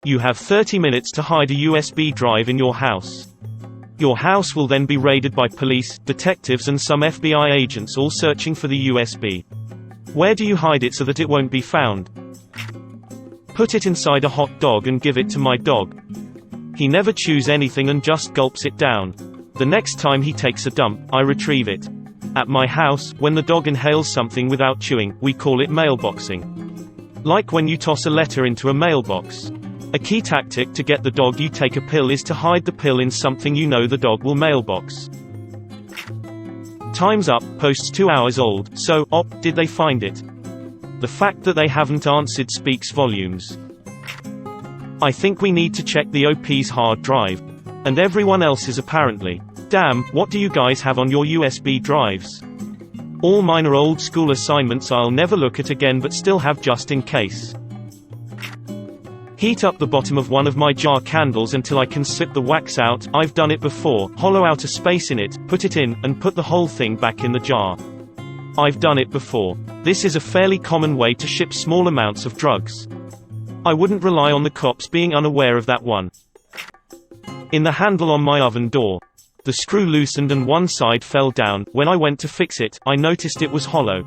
You have 30 minutes to hide a USB drive in your house. Your house will then be raided by police, detectives and some FBI agents all searching for the USB. Where do you hide it so that it won't be found? Put it inside a hot dog and give it to my dog. He never chews anything and just gulps it down. The next time he takes a dump, I retrieve it. At my house, when the dog inhales something without chewing, we call it mailboxing. Like when you toss a letter into a mailbox. A key tactic to get the dog you take a pill is to hide the pill in something you know the dog will mailbox. Time's Up posts 2 hours old, so, did they find it? The fact that they haven't answered speaks volumes. I think we need to check the OP's hard drive. And everyone else's apparently. Damn, what do you guys have on your USB drives? All mine are old school assignments I'll never look at again but still have just in case. Heat up the bottom of one of my jar candles until I can slip the wax out. I've done it before. Hollow out a space in it, put it in, and put the whole thing back in the jar. I've done it before. This is a fairly common way to ship small amounts of drugs. I wouldn't rely on the cops being unaware of that one. In the handle on my oven door. The screw loosened and one side fell down. When I went to fix it, I noticed it was hollow.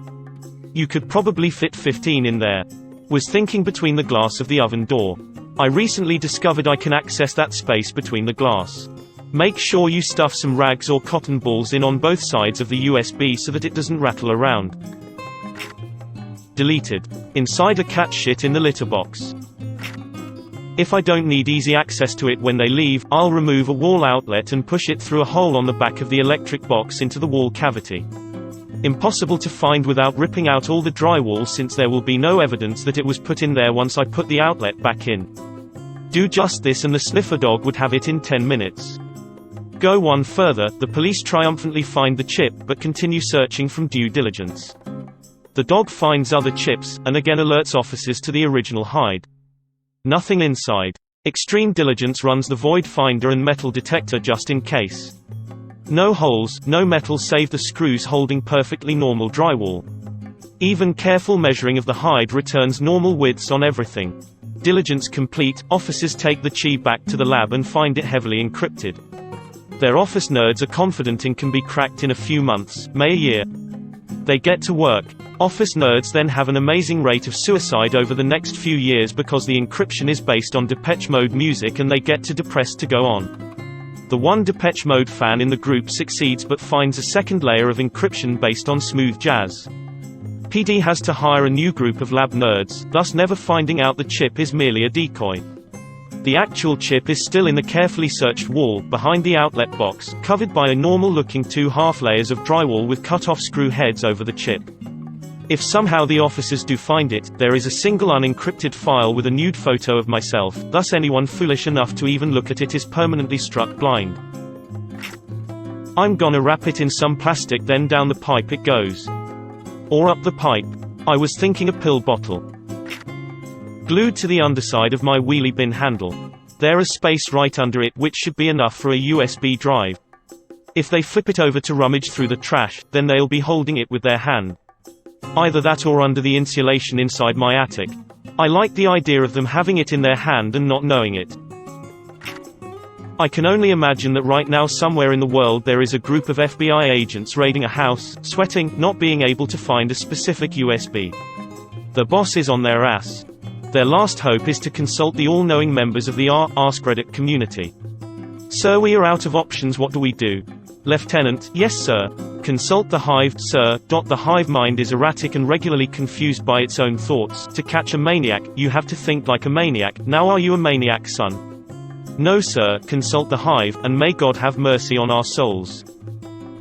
You could probably fit 15 in there. Was thinking between the glass of the oven door. I recently discovered I can access that space between the glass. Make sure you stuff some rags or cotton balls in on both sides of the USB so that it doesn't rattle around. Deleted. Inside a cat shit in the litter box. If I don't need easy access to it when they leave, I'll remove a wall outlet and push it through a hole on the back of the electric box into the wall cavity. Impossible to find without ripping out all the drywall since there will be no evidence that it was put in there once I put the outlet back in. Do just this and the sniffer dog would have it in 10 minutes. Go one further, the police triumphantly find the chip but continue searching from due diligence. The dog finds other chips, and again alerts officers to the original hide. Nothing inside. Extreme diligence runs the void finder and metal detector just in case. No holes, no metal save the screws holding perfectly normal drywall. Even careful measuring of the hide returns normal widths on everything. Diligence complete, officers take the chi back to the lab and find it heavily encrypted. Their office nerds are confident it can be cracked in a few months, may a year. They get to work. Office nerds then have an amazing rate of suicide over the next few years because the encryption is based on Depeche Mode music and they get too depressed to go on. The one Depeche Mode fan in the group succeeds but finds a second layer of encryption based on smooth jazz. PD has to hire a new group of lab nerds, thus never finding out the chip is merely a decoy. The actual chip is still in the carefully searched wall, behind the outlet box, covered by a normal-looking 2 half layers of drywall with cut-off screw heads over the chip. If somehow the officers do find it, there is a single unencrypted file with a nude photo of myself, thus anyone foolish enough to even look at it is permanently struck blind. I'm gonna wrap it in some plastic then down the pipe it goes. Or up the pipe. I was thinking a pill bottle. Glued to the underside of my wheelie bin handle. There is space right under it which should be enough for a USB drive. If they flip it over to rummage through the trash, then they'll be holding it with their hand. Either that or under the insulation inside my attic. I like the idea of them having it in their hand and not knowing it. I can only imagine that right now somewhere in the world there is a group of FBI agents raiding a house, sweating, not being able to find a specific USB. The boss is on their ass. Their last hope is to consult the all-knowing members of the AskReddit community. Sir, we are out of options, what do we do? Lieutenant, yes sir. Consult the hive, sir. The hive mind is erratic and regularly confused by its own thoughts. To catch a maniac, you have to think like a maniac. Now are you a maniac, son? No sir, consult the hive, and may God have mercy on our souls.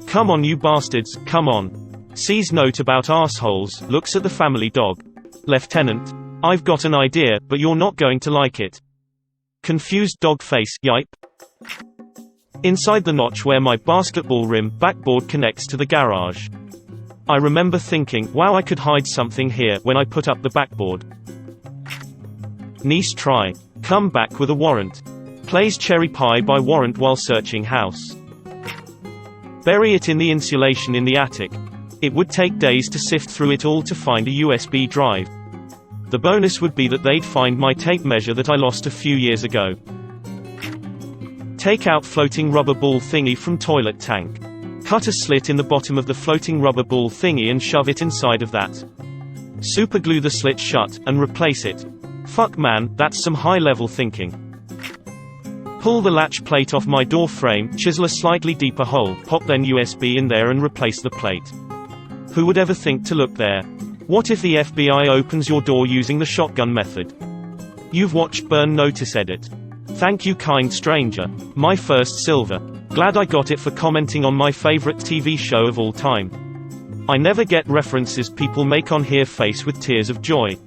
Come on you bastards, come on. Sees note about assholes, looks at the family dog. Lieutenant, I've got an idea, but you're not going to like it. Confused dog face, yipe. Inside the notch where my basketball rim backboard connects to the garage. I remember thinking, wow, I could hide something here when I put up the backboard. Niece try. Come back with a warrant. Plays cherry pie by warrant while searching house. Bury it in the insulation in the attic. It would take days to sift through it all to find a USB drive. The bonus would be that they'd find my tape measure that I lost a few years ago. Take out floating rubber ball thingy from toilet tank. Cut a slit in the bottom of the floating rubber ball thingy and shove it inside of that. Superglue the slit shut, and replace it. Fuck man, that's some high-level thinking. Pull the latch plate off my door frame, chisel a slightly deeper hole, pop then USB in there and replace the plate. Who would ever think to look there? What if the FBI opens your door using the shotgun method? You've watched Burn Notice Edit. Thank you kind stranger. My first silver. Glad I got it for commenting on my favorite TV show of all time. I never get references people make on here face with tears of joy.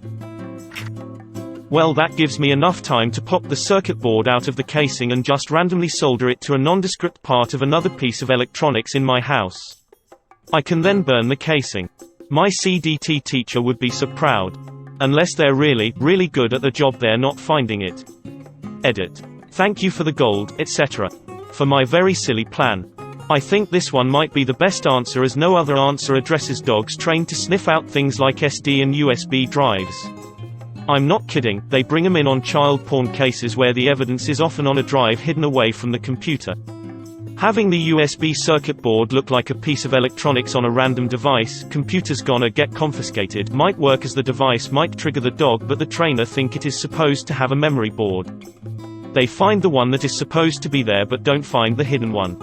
Well, that gives me enough time to pop the circuit board out of the casing and just randomly solder it to a nondescript part of another piece of electronics in my house. I can then burn the casing. My CDT teacher would be so proud. Unless they're really, really good at the job, they're not finding it. Edit. Thank you for the gold, etc. For my very silly plan. I think this one might be the best answer, as no other answer addresses dogs trained to sniff out things like SD and USB drives. I'm not kidding, they bring them in on child porn cases where the evidence is often on a drive hidden away from the computer. Having the USB circuit board look like a piece of electronics on a random device, computer's gonna get confiscated, might work, as the device might trigger the dog but the trainer think it is supposed to have a memory board. They find the one that is supposed to be there but don't find the hidden one.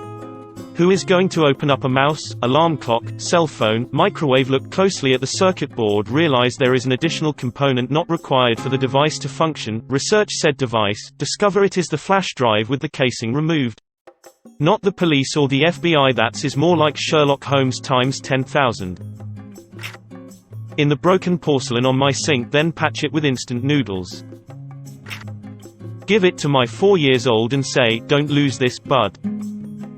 Who is going to open up a mouse, alarm clock, cell phone, microwave, look closely at the circuit board, realize there is an additional component not required for the device to function, research said device, discover it is the flash drive with the casing removed? Not the police or the FBI, that is more like Sherlock Holmes times 10,000. In the broken porcelain on my sink, then patch it with instant noodles. Give it to my 4 years old and say, don't lose this, bud.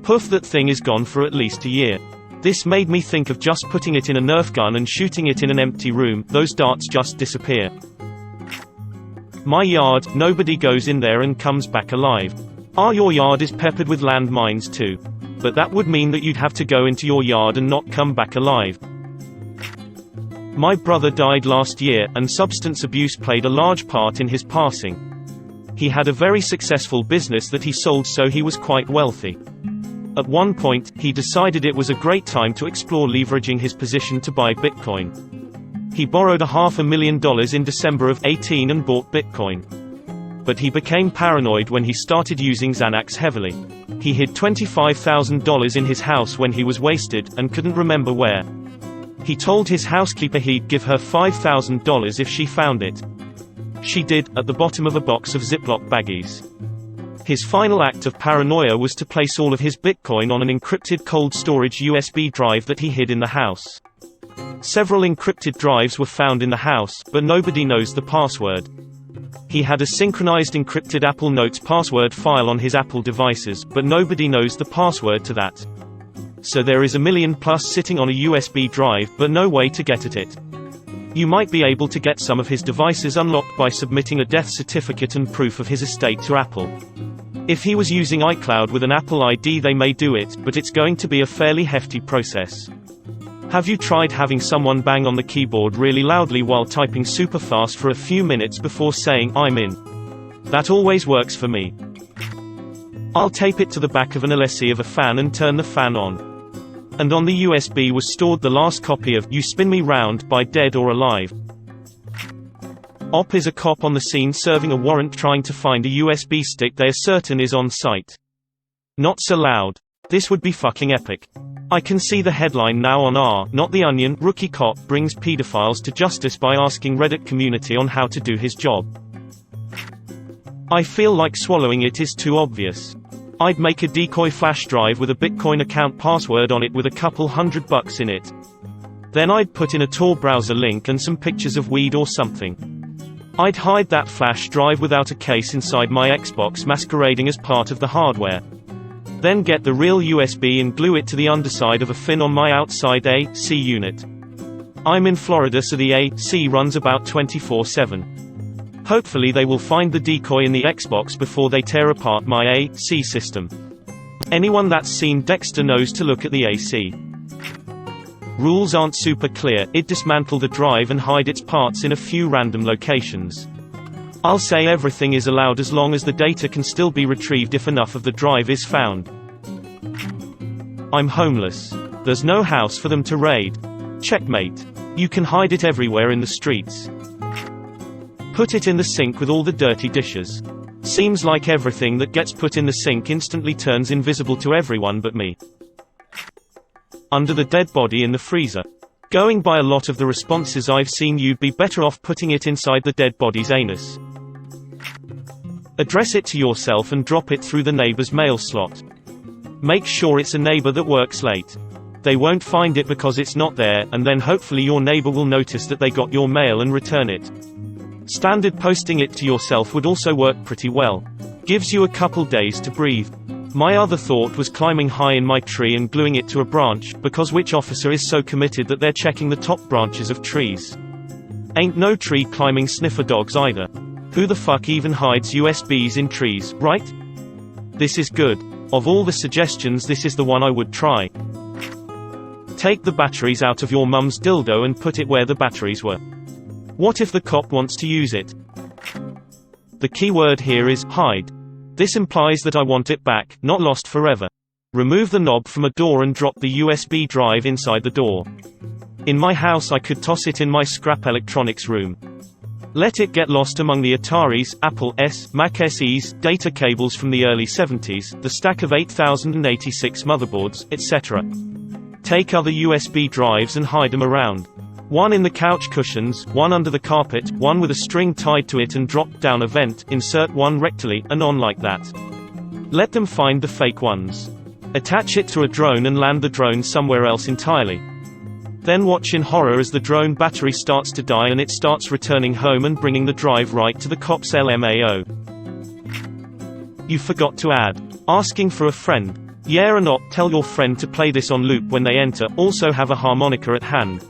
Poof, that thing is gone for at least a year. This made me think of just putting it in a Nerf gun and shooting it in an empty room, those darts just disappear. My yard, nobody goes in there and comes back alive. Your yard is peppered with landmines too. But that would mean that you'd have to go into your yard and not come back alive. My brother died last year, and substance abuse played a large part in his passing. He had a very successful business that he sold, so he was quite wealthy. At one point, he decided it was a great time to explore leveraging his position to buy Bitcoin. He borrowed $500,000 in December of 2018 and bought Bitcoin. But he became paranoid when he started using Xanax heavily. He hid $25,000 in his house when he was wasted, and couldn't remember where. He told his housekeeper he'd give her $5,000 if she found it. She did, at the bottom of a box of Ziploc baggies. His final act of paranoia was to place all of his Bitcoin on an encrypted cold storage USB drive that he hid in the house. Several encrypted drives were found in the house, but nobody knows the password. He had a synchronized encrypted Apple Notes password file on his Apple devices, but nobody knows the password to that. So there is $1 million plus sitting on a USB drive, but no way to get at it. You might be able to get some of his devices unlocked by submitting a death certificate and proof of his estate to Apple. If he was using iCloud with an Apple ID, they may do it, but it's going to be a fairly hefty process. Have you tried having someone bang on the keyboard really loudly while typing super fast for a few minutes before saying, "I'm in"? That always works for me. I'll tape it to the back of an LSE of a fan and turn the fan on. And on the USB was stored the last copy of You Spin Me Round by Dead or Alive. Op is a cop on the scene serving a warrant trying to find a USB stick they are certain is on site. Not so loud. This would be fucking epic. I can see the headline now on Not the Onion. Rookie cop brings pedophiles to justice by asking Reddit community on how to do his job. I feel like swallowing it is too obvious. I'd make a decoy flash drive with a Bitcoin account password on it with a couple $100 in it. Then I'd put in a Tor browser link and some pictures of weed or something. I'd hide that flash drive without a case inside my Xbox, masquerading as part of the hardware. Then get the real USB and glue it to the underside of a fin on my outside AC unit. I'm in Florida, so the AC runs about 24/7. Hopefully they will find the decoy in the Xbox before they tear apart my AC system. Anyone that's seen Dexter knows to look at the AC. Rules aren't super clear, it dismantle the drive and hide its parts in a few random locations. I'll say everything is allowed as long as the data can still be retrieved if enough of the drive is found. I'm homeless. There's no house for them to raid. Checkmate. You can hide it everywhere in the streets. Put it in the sink with all the dirty dishes. Seems like everything that gets put in the sink instantly turns invisible to everyone but me. Under the dead body in the freezer. Going by a lot of the responses I've seen, you'd be better off putting it inside the dead body's anus. Address it to yourself and drop it through the neighbor's mail slot. Make sure it's a neighbor that works late. They won't find it because it's not there, and then hopefully your neighbor will notice that they got your mail and return it. Standard posting it to yourself would also work pretty well. Gives you a couple days to breathe. My other thought was climbing high in my tree and gluing it to a branch, because which officer is so committed that they're checking the top branches of trees? Ain't no tree climbing sniffer dogs either. Who the fuck even hides USBs in trees, right? This is good. Of all the suggestions, this is the one I would try. Take the batteries out of your mum's dildo and put it where the batteries were. What if the cop wants to use it? The key word here is hide. This implies that I want it back, not lost forever. Remove the knob from a door and drop the USB drive inside the door. In my house I could toss it in my scrap electronics room. Let it get lost among the Ataris, Apple S, Mac SEs, data cables from the early 70s, the stack of 8086 motherboards, etc. Take other USB drives and hide them around. One in the couch cushions, one under the carpet, one with a string tied to it and dropped down a vent, insert one rectally, and on like that. Let them find the fake ones. Attach it to a drone and land the drone somewhere else entirely. Then watch in horror as the drone battery starts to die and it starts returning home and bringing the drive right to the cop's LMAO. You forgot to add. Asking for a friend. Yeah or not, tell your friend to play this on loop when they enter, also have a harmonica at hand.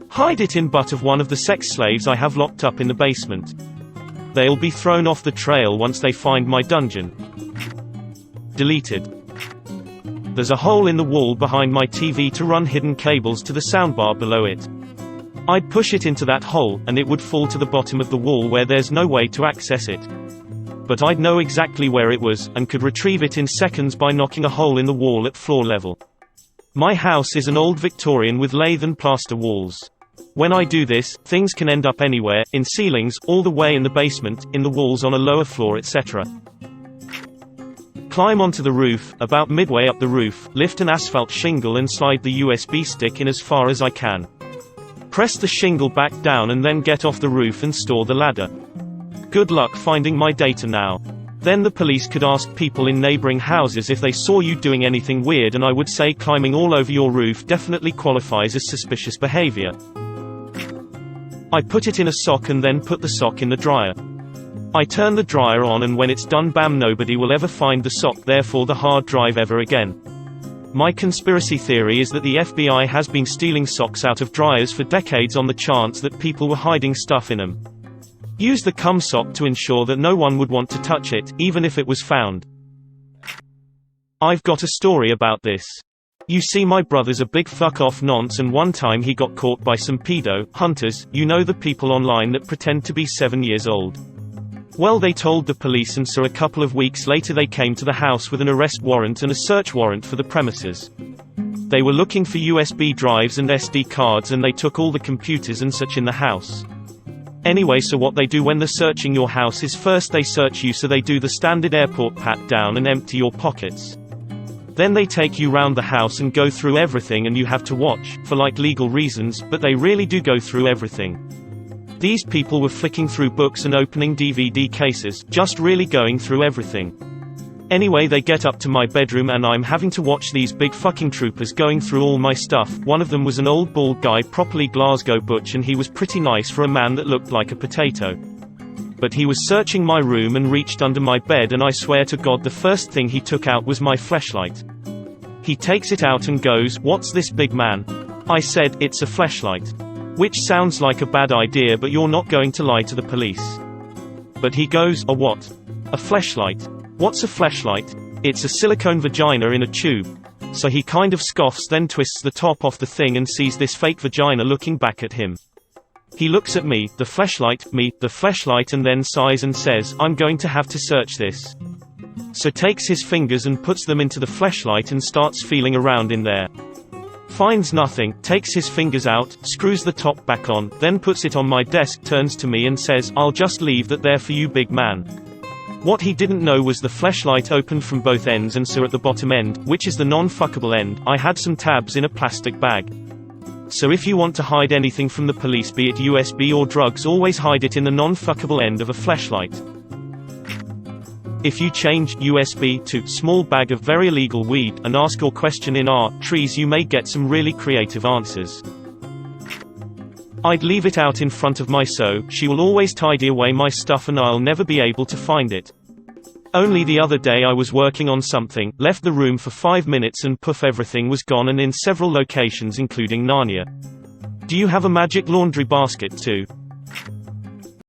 Hide it in butt of one of the sex slaves I have locked up in the basement. They'll be thrown off the trail once they find my dungeon. Deleted. There's a hole in the wall behind my TV to run hidden cables to the soundbar below it. I'd push it into that hole, and it would fall to the bottom of the wall where there's no way to access it. But I'd know exactly where it was, and could retrieve it in seconds by knocking a hole in the wall at floor level. My house is an old Victorian with lath and plaster walls. When I do this, things can end up anywhere, in ceilings, all the way in the basement, in the walls on a lower floor, etc. Climb onto the roof, about midway up the roof, lift an asphalt shingle and slide the USB stick in as far as I can. Press the shingle back down and then get off the roof and store the ladder. Good luck finding my data now. Then the police could ask people in neighboring houses if they saw you doing anything weird, and I would say climbing all over your roof definitely qualifies as suspicious behavior. I put it in a sock and then put the sock in the dryer. I turn the dryer on, and when it's done, bam, nobody will ever find the sock, therefore the hard drive ever again. My conspiracy theory is that the FBI has been stealing socks out of dryers for decades on the chance that people were hiding stuff in them. Use the cum sock to ensure that no one would want to touch it, even if it was found. I've got a story about this. You see, my brother's a big fuck-off nonce, and one time he got caught by some pedo hunters, you know, the people online that pretend to be 7 years old. Well, they told the police, and so a couple of weeks later they came to the house with an arrest warrant and a search warrant for the premises. They were looking for USB drives and SD cards, and they took all the computers and such in the house. Anyway, so what they do when they're searching your house is first they search you, so they do the standard airport pat down and empty your pockets. Then they take you round the house and go through everything, and you have to watch, for like legal reasons, but they really do go through everything. These people were flicking through books and opening DVD cases, just really going through everything. Anyway, they get up to my bedroom and I'm having to watch these big fucking troopers going through all my stuff. One of them was an old bald guy, properly Glasgow butch, and he was pretty nice for a man that looked like a potato. But he was searching my room and reached under my bed, and I swear to God the first thing he took out was my fleshlight. He takes it out and goes, "What's this, big man?" I said, "It's a fleshlight." Which sounds like a bad idea, but you're not going to lie to the police. But he goes, "A what?" "A fleshlight." "What's a fleshlight?" "It's a silicone vagina in a tube." So he kind of scoffs, then twists the top off the thing and sees this fake vagina looking back at him. He looks at me, the fleshlight, and then sighs and says, "I'm going to have to search this." So takes his fingers and puts them into the fleshlight and starts feeling around in there. Finds nothing, takes his fingers out, screws the top back on, then puts it on my desk, turns to me and says, "I'll just leave that there for you, big man." What he didn't know was the fleshlight opened from both ends, and so at the bottom end, which is the non-fuckable end, I had some tabs in a plastic bag. So if you want to hide anything from the police, be it USB or drugs, always hide it in the non-fuckable end of a fleshlight. If you change USB to small bag of very illegal weed and ask your question in trees, you may get some really creative answers. I'd leave it out in front of my she will always tidy away my stuff and I'll never be able to find it. Only the other day I was working on something, left the room for 5 minutes and poof, everything was gone, and in several locations including Narnia. Do you have a magic laundry basket too?